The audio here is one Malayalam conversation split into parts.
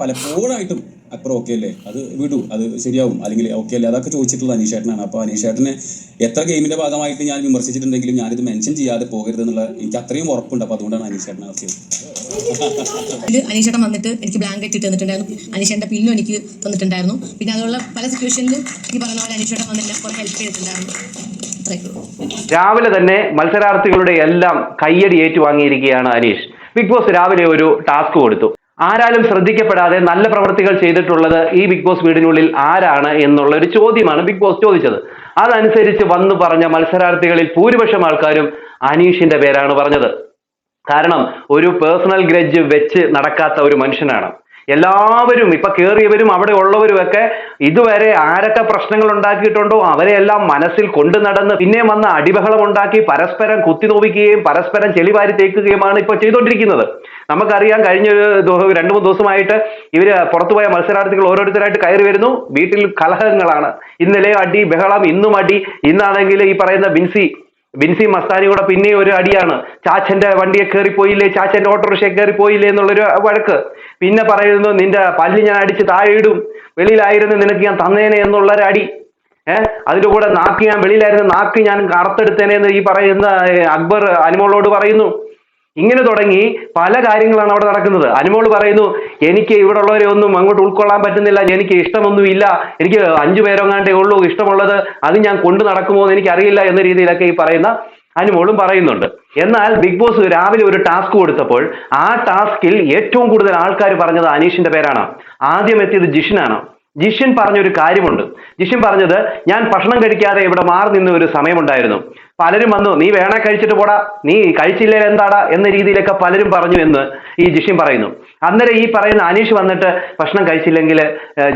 പലപ്പോഴായിട്ടും അക്ബർ ഓക്കെ അല്ലേ, അത് വിടൂ, അത് ശരിയാവും, അല്ലെങ്കിൽ ഓക്കെ അല്ലേ, അതൊക്കെ ചോദിച്ചിട്ടുള്ളത് അനീഷേട്ടനാണ്. അപ്പോൾ അനീഷേട്ടനെ എത്ര ഗെയിമിന്റെ ഭാഗമായിട്ട് ഞാൻ വിമർശിച്ചിട്ടുണ്ടെങ്കിലും ഞാനിത് മെൻഷൻ ചെയ്യാതെ പോകരുത് എന്നുള്ള എനിക്ക് അത്രയും ഉറപ്പുണ്ട്. അപ്പോൾ അതുകൊണ്ടാണ് അനീഷേട്ടനെ ആക്കിയത്. അനീഷേട്ടൻ വന്നിട്ട് എനിക്ക് ബ്ലാങ്കറ്റ് ഇട്ട് തന്നിട്ടുണ്ടായിരുന്നു, അനീഷേട്ടൻ്റെ പിന്നും എനിക്ക് തന്നിട്ടുണ്ടായിരുന്നു. പിന്നെ അതുള്ള പല സിറ്റുവേഷനിലും ഈ പറഞ്ഞ പോലെ അനീഷേട്ടൻ വന്നിട്ട് കുറെ ഹെൽപ്പ് ചെയ്തിട്ടുണ്ടായിരുന്നു. രാവിലെ തന്നെ മത്സരാർത്ഥികളുടെ എല്ലാം കയ്യടി ഏറ്റുവാങ്ങിയിരിക്കുകയാണ് അനീഷ്. ബിഗ് ബോസ് രാവിലെ ഒരു ടാസ്ക് കൊടുത്തു. ആരാലും ശ്രദ്ധിക്കപ്പെടാതെ നല്ല പ്രവർത്തികൾ ചെയ്തിട്ടുള്ളത് ഈ ബിഗ് ബോസ് വീടിനുള്ളിൽ ആരാണ് എന്നുള്ള ഒരു ചോദ്യമാണ് ബിഗ് ബോസ് ചോദിച്ചത്. അതനുസരിച്ച് വന്നു പറഞ്ഞ മത്സരാർത്ഥികളിൽ ഭൂരിപക്ഷം ആൾക്കാരും അനീഷിന്റെ പേരാണ് പറഞ്ഞത്. കാരണം ഒരു പേഴ്സണൽ ഗ്രഡ്ജ് വെച്ച് നടക്കാത്ത ഒരു മനുഷ്യനാണ്. എല്ലാവരും ഇപ്പൊ കയറിയവരും അവിടെ ഉള്ളവരും ഒക്കെ ഇതുവരെ ആരൊക്കെ പ്രശ്നങ്ങൾ ഉണ്ടാക്കിയിട്ടുണ്ടോ അവരെയെല്ലാം മനസ്സിൽ കൊണ്ടു നടന്ന് പിന്നെ വന്ന് അടിബഹളം ഉണ്ടാക്കി പരസ്പരം കുത്തിനോവിക്കുകയും പരസ്പരം ചെളിവാരി തേക്കുകയുമാണ് ഇപ്പൊ ചെയ്തുകൊണ്ടിരിക്കുന്നത്. നമുക്കറിയാം, കഴിഞ്ഞ 2-3 ദിവസമായിട്ട് ഇവര് പുറത്തുപോയ മത്സരാർത്ഥികൾ ഓരോരുത്തരായിട്ട് കയറി വരുന്നു. വീട്ടിൽ കലഹങ്ങളാണ്. ഇന്നലെ അടി ബഹളം, ഇന്നും അടി. ഇന്നാണെങ്കിൽ ഈ പറയുന്ന ബിൻസി മസ്താനി കൂടെ പിന്നെ ഒരു അടിയാണ്. ചാച്ചന്റെ വണ്ടിയെ കയറിപ്പോയില്ലേ, ചാച്ചന്റെ ഓട്ടോറിക്ഷയെ കയറിപ്പോയില്ലേ എന്നുള്ളൊരു വഴക്ക്. പിന്നെ പറയുന്നു നിന്റെ പല്ല് ഞാൻ അടിച്ച് താഴെ ഇടും, വെളിയിലായിരുന്നു നിനക്ക് ഞാൻ തന്നേനെ എന്നുള്ളൊരു അടി. അതിന്റെ കൂടെ നാക്ക് ഞാൻ വെളിയിലായിരുന്നു, നാക്ക് ഞാൻ കറുത്തെടുത്തേനെ എന്ന് ഈ പറയുന്ന അക്ബർ അനുമോളോട് പറയുന്നു. ഇങ്ങനെ തുടങ്ങി പല കാര്യങ്ങളാണ് അവിടെ നടക്കുന്നത്. അനുമോൾ പറയുന്നു എനിക്ക് ഇവിടെ ഉള്ളവരെ ഒന്നും അങ്ങോട്ട് ഉൾക്കൊള്ളാൻ പറ്റുന്നില്ല, എനിക്ക് ഇഷ്ടമൊന്നുമില്ല, എനിക്ക് 5 പേരെങ്ങാണ്ടേ ഉള്ളൂ ഇഷ്ടമുള്ളത്, അത് ഞാൻ കൊണ്ടു നടക്കുമോ എന്ന് എനിക്കറിയില്ല എന്ന രീതിയിലൊക്കെ ഈ പറയുന്ന അനുമോളും പറയുന്നുണ്ട്. എന്നാൽ ബിഗ് ബോസ് രാവിലെ ഒരു ടാസ്ക് കൊടുത്തപ്പോൾ ആ ടാസ്കിൽ ഏറ്റവും കൂടുതൽ ആൾക്കാർ പറഞ്ഞത് അനീഷിന്റെ പേരാണ്. ആദ്യം എത്തിയത് ജിഷിനാണ്. ജിഷിൻ പറഞ്ഞൊരു കാര്യമുണ്ട്. ജിഷിൻ പറഞ്ഞത് ഞാൻ ഭക്ഷണം കഴിക്കാതെ ഇവിടെ മാറി നിന്ന ഒരു സമയമുണ്ടായിരുന്നു. പലരും വന്നു നീ വേണേ കഴിച്ചിട്ട് പോടാ, നീ കഴിച്ചില്ലേ എന്താടാ എന്ന രീതിയിലൊക്കെ പലരും പറഞ്ഞു എന്ന് ഈ ജിഷിൻ പറയുന്നു. അന്നേരം ഈ പറയുന്ന അനീഷ് വന്നിട്ട് ഭക്ഷണം കഴിച്ചില്ലെങ്കിൽ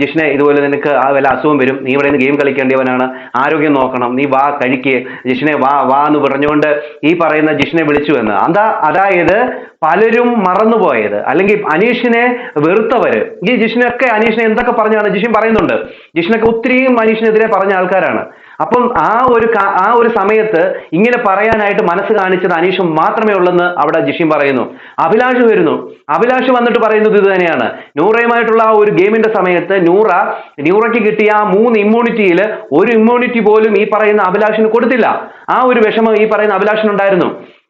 ജിഷിനെ ഇതുപോലെ നിനക്ക് വല്ല അസുഖം വരും, നീ ഇവിടെ നിന്ന് ഗെയിം കളിക്കേണ്ടവനാണ്, ആരോഗ്യം നോക്കണം, നീ വാ കഴിക്ക്, ജിഷിനെ വാ എന്ന് പറഞ്ഞുകൊണ്ട് ഈ പറയുന്ന ജിഷിനെ വിളിച്ചു എന്ന്. അതായത് പലരും മറന്നുപോയത് അല്ലെങ്കിൽ അനീഷിനെ വെറുത്തവര് ഈ ജിഷിനൊക്കെ അനീഷിനെ എന്തൊക്കെ പറഞ്ഞാണ് ജിഷിൻ പറയുന്നുണ്ട്. ജിഷിനൊക്കെ ഒത്തിരിയും അനീഷിനെതിരെ പറഞ്ഞ ആൾക്കാരാണ്. അപ്പം ആ ഒരു സമയത്ത് ഇങ്ങനെ പറയാനായിട്ട് മനസ്സ് കാണിച്ചത് അനീഷ് മാത്രമേ ഉള്ളെന്ന് അവിടെ ജിഷിൻ പറയുന്നു. അഭിലാഷ് വരുന്നു. അഭിലാഷ് വന്നിട്ട് പറയുന്നത് ഇത് തന്നെയാണ്. നൂറയുമായിട്ടുള്ള ആ ഒരു ഗെയിമിന്റെ സമയത്ത് നൂറയ്ക്ക് കിട്ടിയ ആ 3 ഇമ്മ്യൂണിറ്റിയിൽ ഒരു ഇമ്മ്യൂണിറ്റി പോലും ഈ പറയുന്ന അഭിലാഷിന് കൊടുത്തില്ല. ആ ഒരു വിഷമം ഈ പറയുന്ന അഭിലാഷിനുണ്ടായിരുന്നു.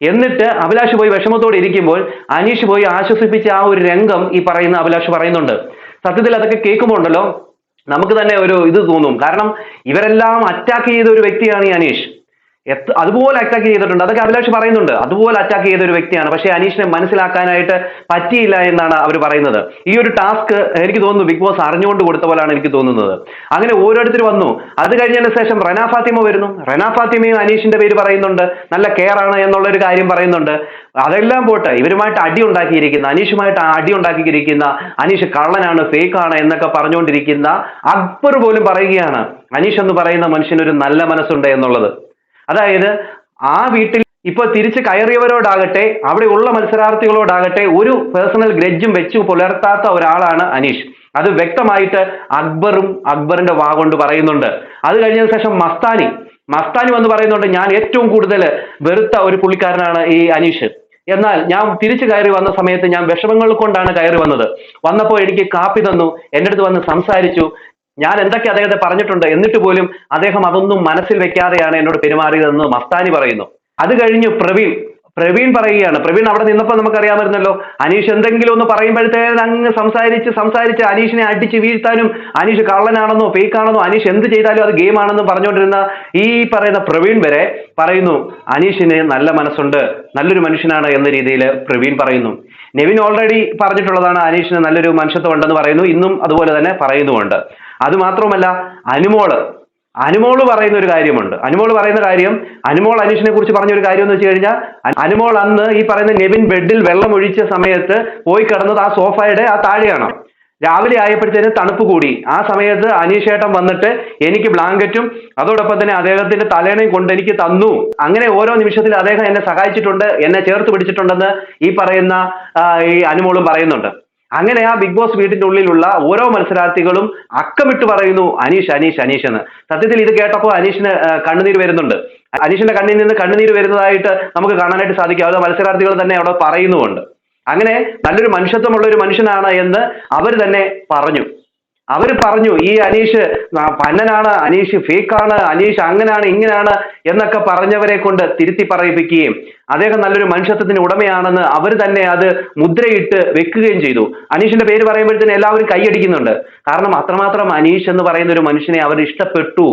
എന്നിട്ട് അഭിലാഷ് പോയി വിഷമത്തോടെ ഇരിക്കുമ്പോൾ അനീഷ് പോയി ആശ്വസിപ്പിച്ച ആ ഒരു രംഗം ഈ പറയുന്ന അഭിലാഷ് പറയുന്നുണ്ട്. സത്യത്തിൽ അതൊക്കെ കേൾക്കുമ്പോൾ ഉണ്ടല്ലോ നമുക്ക് തന്നെ ഒരു ഇത് തോന്നും. കാരണം ഇവരെല്ലാം അറ്റാക്ക് ചെയ്ത ഒരു വ്യക്തിയാണ് ഈ അനീഷ്. അതുപോലെ അറ്റാക്ക് ചെയ്തിട്ടുണ്ട്. അതൊക്കെ അഭിലാഷ് പറയുന്നുണ്ട്. അതുപോലെ അറ്റാക്ക് ചെയ്ത ഒരു വ്യക്തിയാണ്. പക്ഷേ അനീഷിനെ മനസ്സിലാക്കാനായിട്ട് പറ്റിയില്ല എന്നാണ് അവർ പറയുന്നത്. ഈ ഒരു ടാസ്ക് എനിക്ക് തോന്നുന്നു ബിഗ് ബോസ് അറിഞ്ഞുകൊണ്ട് കൊടുത്ത പോലെയാണ് എനിക്ക് തോന്നുന്നത്. അങ്ങനെ ഓരോരുത്തർ വന്നു. അത് കഴിഞ്ഞതിന് ശേഷം റെന ഫാത്തിമ വരുന്നു. റെന ഫാത്തിമയും അനീഷിന്റെ പേര് പറയുന്നുണ്ട്, നല്ല കെയർ ആണ് എന്നുള്ളൊരു കാര്യം പറയുന്നുണ്ട്. അതെല്ലാം പോട്ടെ, ഇവരുമായിട്ട് അനീഷുമായിട്ട് അടി ഉണ്ടാക്കിയിരിക്കുന്ന അനീഷ് കള്ളനാണ്, ഫേക്ക് ആണ് എന്നൊക്കെ പറഞ്ഞുകൊണ്ടിരിക്കുന്ന അക്ബർ പോലും പറയുകയാണ് അനീഷ് എന്ന് പറയുന്ന മനുഷ്യനൊരു നല്ല മനസ്സുണ്ട് എന്നുള്ളത്. അതായത് ആ വീട്ടിൽ ഇപ്പൊ തിരിച്ച് കയറിയവരോടാകട്ടെ അവിടെ ഉള്ള മത്സരാർത്ഥികളോടാകട്ടെ ഒരു പേഴ്സണൽ ഗ്രഡ്ജും വെച്ച് പുലർത്താത്ത ഒരാളാണ് അനീഷ്. അത് വ്യക്തമായിട്ട് അക്ബറിന്റെ വാ കൊണ്ട് പറയുന്നുണ്ട്. അത് കഴിഞ്ഞതിന് ശേഷം മസ്താനി വന്ന് പറയുന്നുണ്ട് ഞാൻ ഏറ്റവും കൂടുതൽ വെറുത്ത ഒരു പുള്ളിക്കാരനാണ് ഈ അനീഷ്. എന്നാൽ ഞാൻ തിരിച്ചു കയറി വന്ന സമയത്ത് ഞാൻ വിഷമങ്ങൾ കൊണ്ടാണ് കയറി വന്നപ്പോൾ എനിക്ക് കാപ്പി തന്നു, എൻ്റെ അടുത്ത് വന്ന് സംസാരിച്ചു, ഞാൻ എന്തൊക്കെ അദ്ദേഹത്തെ പറഞ്ഞിട്ടുണ്ട്, എന്നിട്ട് പോലും അദ്ദേഹം അതൊന്നും മനസ്സിൽ വെക്കാതെയാണ് എന്നോട് പെരുമാറിയതെന്ന് മസ്താനി പറയുന്നു. അത് കഴിഞ്ഞ് പ്രവീൺ പറയുകയാണ്. പ്രവീൺ അവിടെ നിന്നപ്പോൾ നമുക്കറിയാമായിരുന്നല്ലോ അനീഷ് എന്തെങ്കിലും ഒന്ന് പറയുമ്പോഴത്തേനും അങ്ങ് സംസാരിച്ച് അനീഷിനെ അടിച്ച് വീഴ്ത്താനും അനീഷ് കള്ളനാണെന്നോ ഫേക്ക് ആണെന്നോ അനീഷ് എന്ത് ചെയ്താലും അത് ഗെയിം ആണെന്ന് പറഞ്ഞുകൊണ്ടിരുന്ന ഈ പറയുന്ന പ്രവീൺ വരെ പറയുന്നു അനീഷിന് നല്ല മനസ്സുണ്ട്, നല്ലൊരു മനുഷ്യനാണ് എന്ന രീതിയിൽ പ്രവീൺ പറയുന്നു. നെവിൻ ഓൾറെഡി പറഞ്ഞിട്ടുള്ളതാണ് അനീഷിന് നല്ലൊരു മനുഷ്യത്വം ഉണ്ടെന്ന് പറയുന്നു. ഇന്നും അതുപോലെ തന്നെ പറയുന്നുമുണ്ട്. അത് മാത്രമല്ല അനുമോള് പറയുന്ന ഒരു കാര്യമുണ്ട്. അനുമോൾ അനീഷിനെ കുറിച്ച് പറഞ്ഞൊരു കാര്യം എന്ന് വെച്ച് കഴിഞ്ഞാൽ അനുമോൾ അന്ന് ഈ പറയുന്ന നെവിൻ ബെഡിൽ വെള്ളം ഒഴിച്ച സമയത്ത് പോയി കിടന്നത് ആ സോഫയുടെ ആ താഴെയാണ്. രാവിലെ ആയപ്പോഴത്തേന് തണുപ്പ് കൂടി. ആ സമയത്ത് അനീഷേട്ടൻ വന്നിട്ട് എനിക്ക് ബ്ലാങ്കറ്റും അതോടൊപ്പം തന്നെ അദ്ദേഹത്തിന്റെ തലേണയും കൊണ്ട് എനിക്ക് തന്നു. അങ്ങനെ ഓരോ നിമിഷത്തിൽ അദ്ദേഹം എന്നെ സഹായിച്ചിട്ടുണ്ട്, എന്നെ ചേർത്ത് പിടിച്ചിട്ടുണ്ടെന്ന് ഈ പറയുന്ന ഈ അനുമോളും പറയുന്നുണ്ട്. അങ്ങനെ ആ ബിഗ് ബോസ് വീട്ടിന്റെ ഉള്ളിലുള്ള ഓരോ മത്സരാർത്ഥികളും അക്കമിട്ട് പറയുന്നു അനീഷ് എന്ന്. സത്യത്തിൽ ഇത് കേട്ടപ്പോൾ അനീഷിന് കണ്ണുനീര് വരുന്നുണ്ട്. അനീഷിന്റെ കണ്ണിൽ നിന്ന് കണ്ണുനീര് വരുന്നതായിട്ട് നമുക്ക് കാണാനായിട്ട് സാധിക്കും. അത് മത്സരാർത്ഥികൾ തന്നെ അവിടെ പറയുന്നുമുണ്ട്. അങ്ങനെ നല്ലൊരു മനുഷ്യത്വമുള്ള ഒരു മനുഷ്യനാണ് എന്ന് അവർ തന്നെ പറഞ്ഞു. ഈ അനീഷ് പന്നനാണ്, അനീഷ് ഫേക്കാണ്, അനീഷ് അങ്ങനെയാണ് ഇങ്ങനെയാണ് എന്നൊക്കെ പറഞ്ഞവരെ കൊണ്ട് തിരുത്തി പറയിപ്പിക്കുകയും അദ്ദേഹം നല്ലൊരു മനുഷ്യത്വത്തിന് ഉടമയാണെന്ന് അവർ തന്നെ അത് മുദ്രയിട്ട് വെക്കുകയും ചെയ്തു. അനീഷിന്റെ പേര് പറയുമ്പോഴത്തേന് എല്ലാവരും കൈയടിക്കുന്നുണ്ട്. കാരണം അത്രമാത്രം അനീഷ് എന്ന് പറയുന്ന ഒരു മനുഷ്യനെ അവർ ഇഷ്ടപ്പെട്ടു.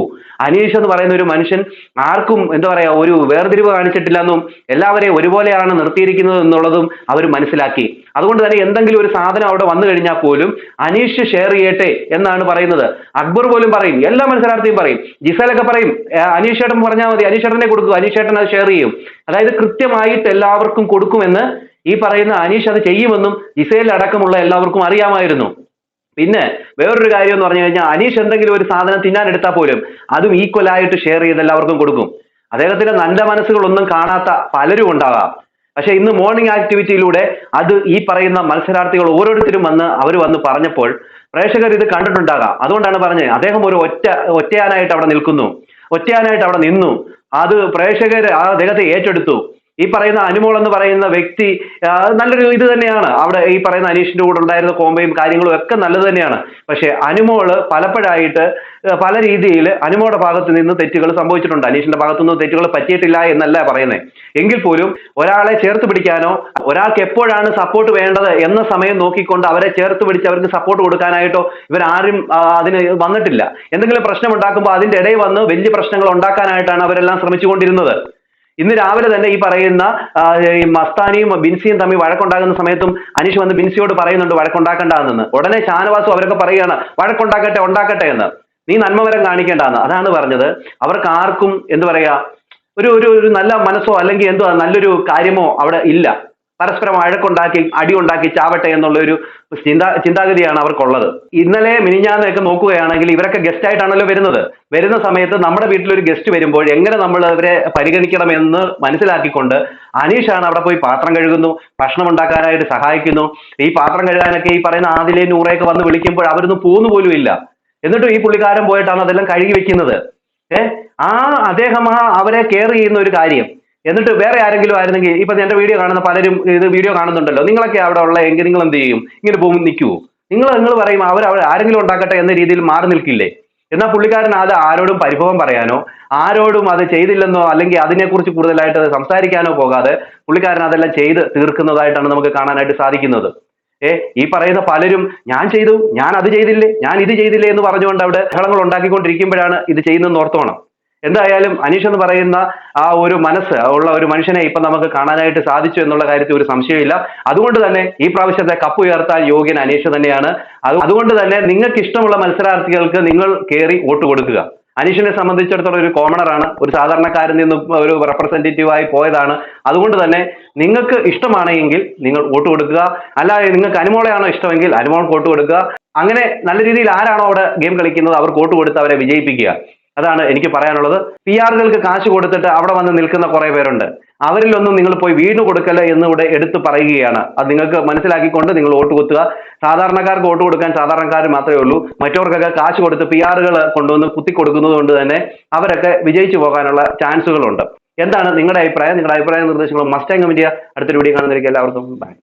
അനീഷ് എന്ന് പറയുന്ന ഒരു മനുഷ്യൻ ആർക്കും എന്താ പറയാ ഒരു വേർതിരിവ് കാണിച്ചിട്ടില്ല എന്നും എല്ലാവരെയും ഒരുപോലെയാണ് നിർത്തിയിരിക്കുന്നത് എന്നുള്ളതും അവർ മനസ്സിലാക്കി. അതുകൊണ്ട് തന്നെ എന്തെങ്കിലും ഒരു സാധനം അവിടെ വന്നു കഴിഞ്ഞാൽ പോലും അനീഷ് ഷെയർ ചെയ്യട്ടെ എന്നാണ് പറയുന്നത്. അക്ബർ പോലും പറയും, എല്ലാ മത്സരാർത്ഥിയും പറയും, ജിസേലൊക്കെ പറയും അനീഷ് ചേട്ടൻ പറഞ്ഞാൽ മതി, അനീഷ് ചേട്ടനെ കൊടുക്കും, അനീഷ് ചേട്ടൻ അത് ഷെയർ ചെയ്യും. അതായത് കൃത്യമായിട്ട് എല്ലാവർക്കും കൊടുക്കുമെന്ന് ഈ പറയുന്ന അനീഷ് അത് ചെയ്യുമെന്നും ജിസേൽ അടക്കമുള്ള എല്ലാവർക്കും അറിയാമായിരുന്നു. പിന്നെ വേറൊരു കാര്യം എന്ന് പറഞ്ഞു കഴിഞ്ഞാൽ അനീഷ് എന്തെങ്കിലും ഒരു സാധനം തിന്നാൻ എടുത്താൽ പോലും അതും ഈക്വൽ ആയിട്ട് ഷെയർ ചെയ്ത് എല്ലാവർക്കും കൊടുക്കും. അദ്ദേഹത്തിന്റെ നല്ല മനസ്സുകളൊന്നും കാണാത്ത പലരും ഉണ്ടാകാം. പക്ഷെ ഇന്ന് മോർണിംഗ് ആക്ടിവിറ്റിയിലൂടെ അത് ഈ പറയുന്ന മത്സരാർത്ഥികൾ ഓരോരുത്തരും അവർ വന്ന് പറഞ്ഞപ്പോൾ പ്രേക്ഷകർ ഇത് കണ്ടിട്ടുണ്ടാകാം. അതുകൊണ്ടാണ് പറഞ്ഞത് അദ്ദേഹം ഒരു ഒറ്റയാനായിട്ട് അവിടെ നിന്നു. അത് പ്രേക്ഷകർ അദ്ദേഹത്തെ ഏറ്റെടുത്തു. ഈ പറയുന്ന അനുമോൾ എന്ന് പറയുന്ന വ്യക്തി നല്ലൊരു ഇത് തന്നെയാണ്. അവിടെ ഈ പറയുന്ന അനീഷിന്റെ കൂടെ ഉണ്ടായിരുന്ന കോമ്പയും കാര്യങ്ങളും ഒക്കെ നല്ലത് തന്നെയാണ്. പക്ഷെ അനുമോള് പലപ്പോഴായിട്ട് പല രീതിയിൽ അനുമോളുടെ ഭാഗത്ത് നിന്ന് തെറ്റുകൾ സംഭവിച്ചിട്ടുണ്ട്. അനീഷിന്റെ ഭാഗത്തു നിന്ന് തെറ്റുകൾ പറ്റിയിട്ടില്ല എന്നല്ല പറയുന്നത്. എങ്കിൽ പോലും ഒരാളെ ചേർത്ത് പിടിക്കാനോ ഒരാൾക്ക് എപ്പോഴാണ് സപ്പോർട്ട് വേണ്ടത് എന്ന സമയം നോക്കിക്കൊണ്ട് അവരെ ചേർത്ത് പിടിച്ച് അവർക്ക് സപ്പോർട്ട് കൊടുക്കാനായിട്ടോ ഇവരാരും അതിന് വന്നിട്ടില്ല. എന്തെങ്കിലും പ്രശ്നം ഉണ്ടാക്കുമ്പോൾ അതിന്റെ ഇടയിൽ വന്ന് വലിയ പ്രശ്നങ്ങൾ ഉണ്ടാക്കാനായിട്ടാണ് അവരെല്ലാം ശ്രമിച്ചുകൊണ്ടിരുന്നത്. ഇന്ന് രാവിലെ തന്നെ ഈ പറയുന്ന ഈ മസ്താനിയും ബിൻസിയും തമ്മിൽ വഴക്കുണ്ടാകുന്ന സമയത്തും അനീഷ് വന്ന് ബിൻസിയോട് പറയുന്നുണ്ട് വഴക്കുണ്ടാക്കണ്ടെന്ന്. ഉടനെ ഷാനവാസും അവരൊക്കെ പറയുകയാണ് ഉണ്ടാക്കട്ടെ എന്ന്, നീ നന്മവരം കാണിക്കേണ്ടെന്ന്. അതാണ് പറഞ്ഞത്. അവർക്ക് ആർക്കും എന്ത് പറയാ ഒരു നല്ല മനസ്സോ അല്ലെങ്കിൽ എന്തോ നല്ലൊരു കാര്യമോ അവിടെ ഇല്ല. പരസ്പരം അടി ഉണ്ടാക്കി ചാവട്ടെ എന്നുള്ള ഒരു ചിന്താഗതിയാണ് അവർക്കുള്ളത്. ഇന്നലെ മിനിഞ്ഞാന്നൊക്കെ നോക്കുകയാണെങ്കിൽ ഇവരൊക്കെ ഗസ്റ്റ് ആയിട്ടാണല്ലോ വരുന്ന സമയത്ത് നമ്മുടെ വീട്ടിലൊരു ഗസ്റ്റ് വരുമ്പോൾ എങ്ങനെ നമ്മൾ അവരെ പരിഗണിക്കണമെന്ന് മനസ്സിലാക്കിക്കൊണ്ട് അനീഷാണ് അവിടെ പോയി പാത്രം കഴുകുന്നു, ഭക്ഷണം ഉണ്ടാക്കാനായിട്ട് സഹായിക്കുന്നു. ഈ പാത്രം കഴുകാനൊക്കെ ഈ പറയുന്ന ആദിലെ നൂറയൊക്കെ വന്ന് വിളിക്കുമ്പോൾ അവരൊന്നും പോന്നു പോലും ഇല്ല. എന്നിട്ടും ഈ പുള്ളിക്കാരൻ പോയിട്ടാണ് അതെല്ലാം കഴുകി വെക്കുന്നത്. അദ്ദേഹം അവരെ കെയർ ചെയ്യുന്ന ഒരു കാര്യം. എന്നിട്ട് വേറെ ആരെങ്കിലും ആയിരുന്നെങ്കിൽ ഇപ്പൊ എന്റെ വീഡിയോ കാണുന്ന പലരും ഇത് വീഡിയോ കാണുന്നുണ്ടല്ലോ, നിങ്ങളൊക്കെ അവിടെ ഉള്ള എങ്കിൽ നിങ്ങൾ എന്ത് ചെയ്യും? ഇങ്ങനെ പോകും നിൽക്കുവോ? നിങ്ങൾ പറയും അവർ ആരെങ്കിലും ഉണ്ടാക്കട്ടെ എന്ന രീതിയിൽ മാറി നിൽക്കില്ലേ? എന്നാൽ പുള്ളിക്കാരൻ അത് ആരോടും പരിഭവം പറയാനോ ആരോടും അത് ചെയ്തില്ലെന്നോ അല്ലെങ്കിൽ അതിനെക്കുറിച്ച് കൂടുതലായിട്ട് സംസാരിക്കാനോ പോകാതെ പുള്ളിക്കാരൻ അതെല്ലാം ചെയ്ത് തീർക്കുന്നതായിട്ടാണ് നമുക്ക് കാണാനായിട്ട് സാധിക്കുന്നത്. ഈ പറയുന്ന പലരും ഞാൻ ചെയ്തു, ഞാൻ അത് ചെയ്തില്ലേ, ഞാൻ ഇത് ചെയ്തില്ലേ എന്ന് പറഞ്ഞുകൊണ്ട് അവിടെ ബഹളങ്ങൾ ഉണ്ടാക്കിക്കൊണ്ടിരിക്കുമ്പോഴാണ് ഇത് ചെയ്യുന്നതെന്ന് ഓർത്തോണം. എന്തായാലും അനീഷ് എന്ന് പറയുന്ന ആ ഒരു മനസ്സ് ഉള്ള ഒരു മനുഷ്യനെ ഇപ്പൊ നമുക്ക് കാണാനായിട്ട് സാധിച്ചു എന്നുള്ള കാര്യത്തിൽ ഒരു സംശയമില്ല. അതുകൊണ്ട് തന്നെ ഈ പ്രാവശ്യത്തെ കപ്പ് ഉയർത്താൻ യോഗ്യൻ അനീഷ് തന്നെയാണ്. അതുകൊണ്ട് തന്നെ നിങ്ങൾക്ക് ഇഷ്ടമുള്ള മത്സരാർത്ഥികൾക്ക് നിങ്ങൾ കയറി വോട്ട് കൊടുക്കുക. അനീഷിനെ സംബന്ധിച്ചിടത്തോളം ഒരു കോമണറാണ്, ഒരു സാധാരണക്കാരിൽ നിന്നും ഒരു റെപ്രസെന്റേറ്റീവായി പോയതാണ്. അതുകൊണ്ട് തന്നെ നിങ്ങൾക്ക് ഇഷ്ടമാണെങ്കിൽ നിങ്ങൾ വോട്ട് കൊടുക്കുക. അല്ലാതെ നിങ്ങൾക്ക് അനുമോളെയാണോ ഇഷ്ടമെങ്കിൽ അനുമോൾക്ക് വോട്ട് കൊടുക്കുക. അങ്ങനെ നല്ല രീതിയിൽ ആരാണോ അവിടെ ഗെയിം കളിക്കുന്നത് അവർക്ക് വോട്ട് കൊടുത്ത് അവരെ വിജയിപ്പിക്കുക. അതാണ് എനിക്ക് പറയാനുള്ളത്. PR-കൾക്ക് കാശ് കൊടുത്തിട്ട് അവിടെ വന്ന് നിൽക്കുന്ന കുറെ പേരുണ്ട്. അവരിലൊന്നും നിങ്ങൾ പോയി വീണ് കൊടുക്കല്ല എന്ന് ഇവിടെ എടുത്തു പറയുകയാണ്. അത് നിങ്ങൾക്ക് മനസ്സിലാക്കിക്കൊണ്ട് നിങ്ങൾ വോട്ട് കൊടുക്കുക. സാധാരണക്കാർക്ക് വോട്ട് കൊടുക്കാൻ സാധാരണക്കാർ മാത്രമേ ഉള്ളൂ. മറ്റവർക്കൊക്കെ കാശ് കൊടുത്ത് PR-കൾ കൊണ്ടുവന്ന് കുത്തി കൊടുക്കുന്നത് കൊണ്ട് തന്നെ അവരൊക്കെ വിജയിച്ചു പോകാനുള്ള ചാൻസുകളുണ്ട്. എന്താണ് നിങ്ങളുടെ അഭിപ്രായം? നിങ്ങളുടെ അഭിപ്രായ നിർദ്ദേശങ്ങളും മസ്റ്റ് കമന്റ് ചെയ്യുക. അടുത്തൊരു വീഡിയോ കാണുന്നതിലേക്ക് എല്ലാവർക്കും ബൈ.